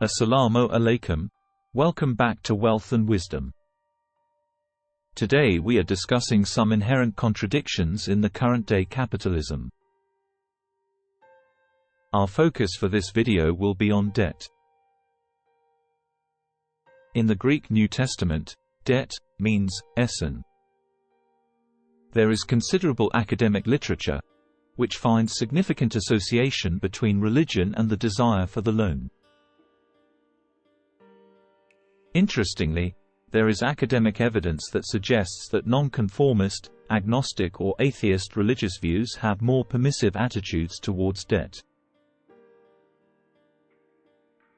Assalamu alaikum. Welcome back to Wealth and Wisdom. Today we are discussing some inherent contradictions in the current-day capitalism. Our focus for this video will be on debt. In the Greek New Testament, debt means essen. There is considerable academic literature, which finds significant association between religion and the desire for the loan. Interestingly, there is academic evidence that suggests that nonconformist, agnostic or atheist religious views have more permissive attitudes towards debt.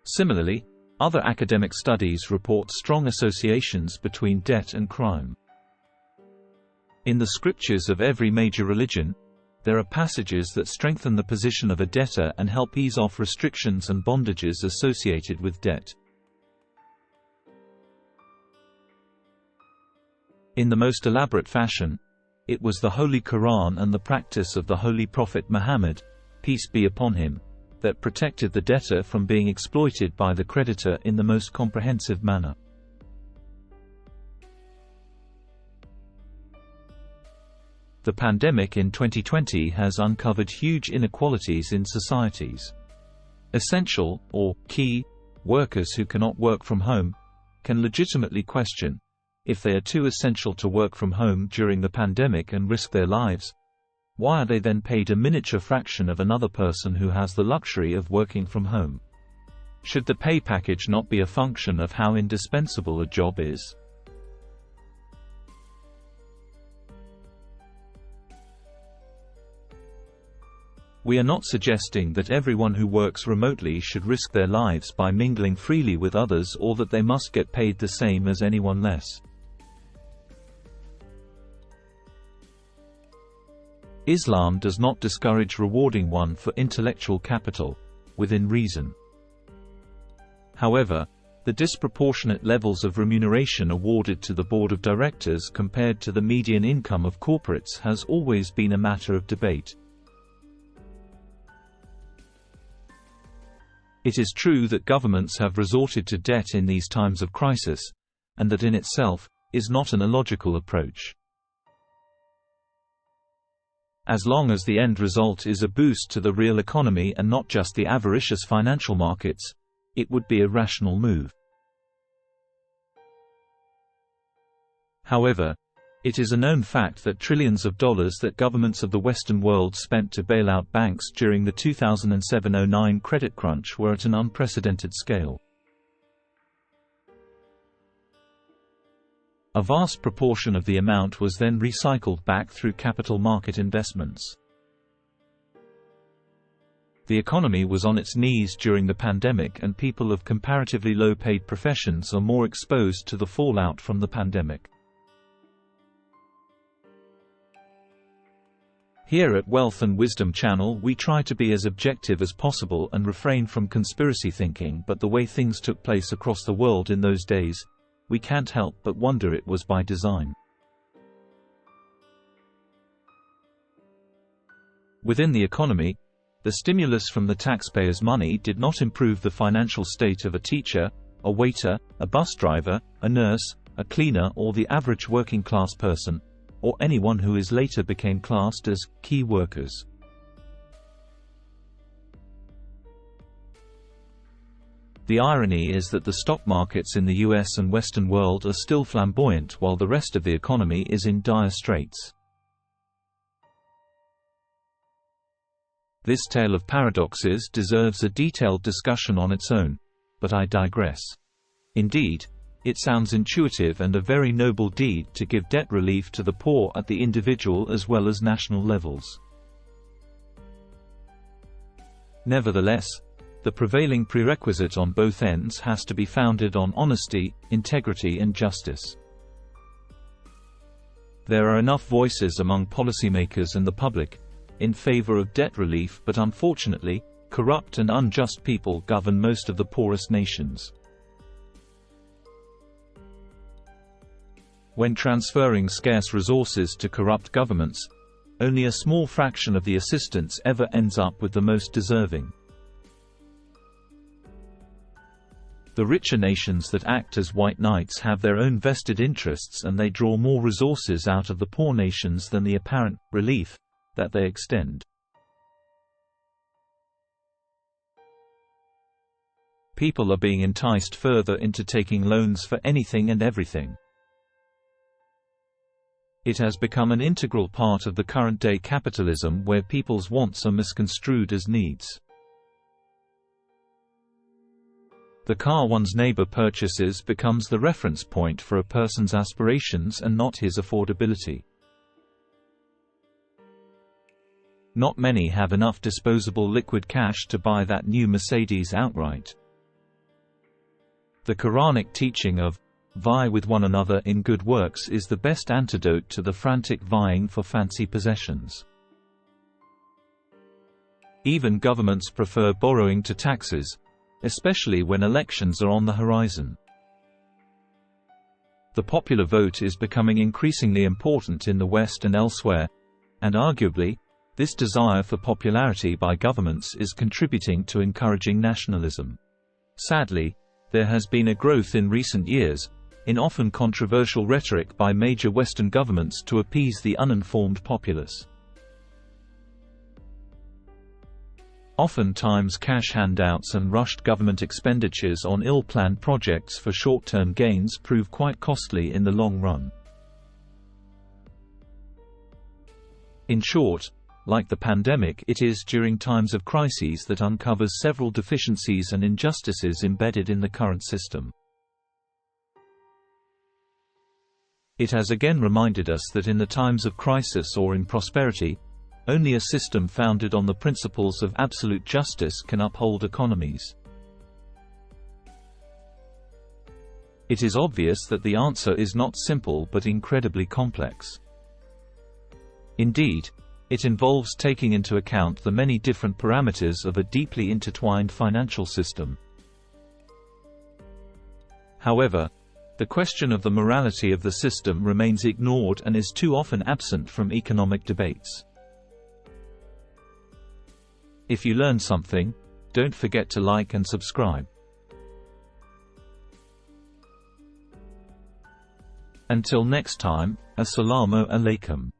Similarly, other academic studies report strong associations between debt and crime. In the scriptures of every major religion, there are passages that strengthen the position of a debtor and help ease off restrictions and bondages associated with debt. In the most elaborate fashion, it was the Holy Quran and the practice of the Holy Prophet Muhammad, peace be upon him, that protected the debtor from being exploited by the creditor in the most comprehensive manner. The pandemic in 2020 has uncovered huge inequalities in societies. Essential, or key, workers who cannot work from home can legitimately question, if they are too essential to work from home during the pandemic and risk their lives, why are they then paid a miniature fraction of another person who has the luxury of working from home? Should the pay package not be a function of how indispensable a job is? We are not suggesting that everyone who works remotely should risk their lives by mingling freely with others or that they must get paid the same as anyone less. Islam does not discourage rewarding one for intellectual capital, within reason. However, the disproportionate levels of remuneration awarded to the board of directors compared to the median income of corporates has always been a matter of debate. It is true that governments have resorted to debt in these times of crisis, and that in itself is not an illogical approach. As long as the end result is a boost to the real economy and not just the avaricious financial markets, it would be a rational move. However, it is a known fact that trillions of dollars that governments of the Western world spent to bail out banks during the 2007-09 credit crunch were at an unprecedented scale. A vast proportion of the amount was then recycled back through capital market investments. The economy was on its knees during the pandemic, and people of comparatively low-paid professions are more exposed to the fallout from the pandemic. Here at Wealth and Wisdom Channel we try to be as objective as possible and refrain from conspiracy thinking, but the way things took place across the world in those days, we can't help but wonder it was by design. Within the economy, the stimulus from the taxpayers' money did not improve the financial state of a teacher, a waiter, a bus driver, a nurse, a cleaner, or the average working-class person, or anyone who is later became classed as key workers. The irony is that the stock markets in the US and Western world are still flamboyant while the rest of the economy is in dire straits. This tale of paradoxes deserves a detailed discussion on its own, but I digress. Indeed, it sounds intuitive and a very noble deed to give debt relief to the poor at the individual as well as national levels. Nevertheless, the prevailing prerequisite on both ends has to be founded on honesty, integrity and justice. There are enough voices among policymakers and the public in favor of debt relief, but unfortunately, corrupt and unjust people govern most of the poorest nations. When transferring scarce resources to corrupt governments, only a small fraction of the assistance ever ends up with the most deserving. The richer nations that act as white knights have their own vested interests, and they draw more resources out of the poor nations than the apparent relief that they extend. People are being enticed further into taking loans for anything and everything. It has become an integral part of the current-day capitalism, where people's wants are misconstrued as needs. The car one's neighbor purchases becomes the reference point for a person's aspirations and not his affordability. Not many have enough disposable liquid cash to buy that new Mercedes outright. The Quranic teaching of vie with one another in good works is the best antidote to the frantic vying for fancy possessions. Even governments prefer borrowing to taxes, especially when elections are on the horizon. The popular vote is becoming increasingly important in the West and elsewhere, and arguably, this desire for popularity by governments is contributing to encouraging nationalism. Sadly, there has been a growth in recent years in often controversial rhetoric by major Western governments to appease the uninformed populace. Oftentimes cash handouts and rushed government expenditures on ill-planned projects for short-term gains prove quite costly in the long run. In short, like the pandemic, it is during times of crises that uncovers several deficiencies and injustices embedded in the current system. It has again reminded us that in the times of crisis or in prosperity, only a system founded on the principles of absolute justice can uphold economies. It is obvious that the answer is not simple but incredibly complex. Indeed, it involves taking into account the many different parameters of a deeply intertwined financial system. However, the question of the morality of the system remains ignored and is too often absent from economic debates. If you learned something, don't forget to like and subscribe. Until next time, Assalamu alaikum.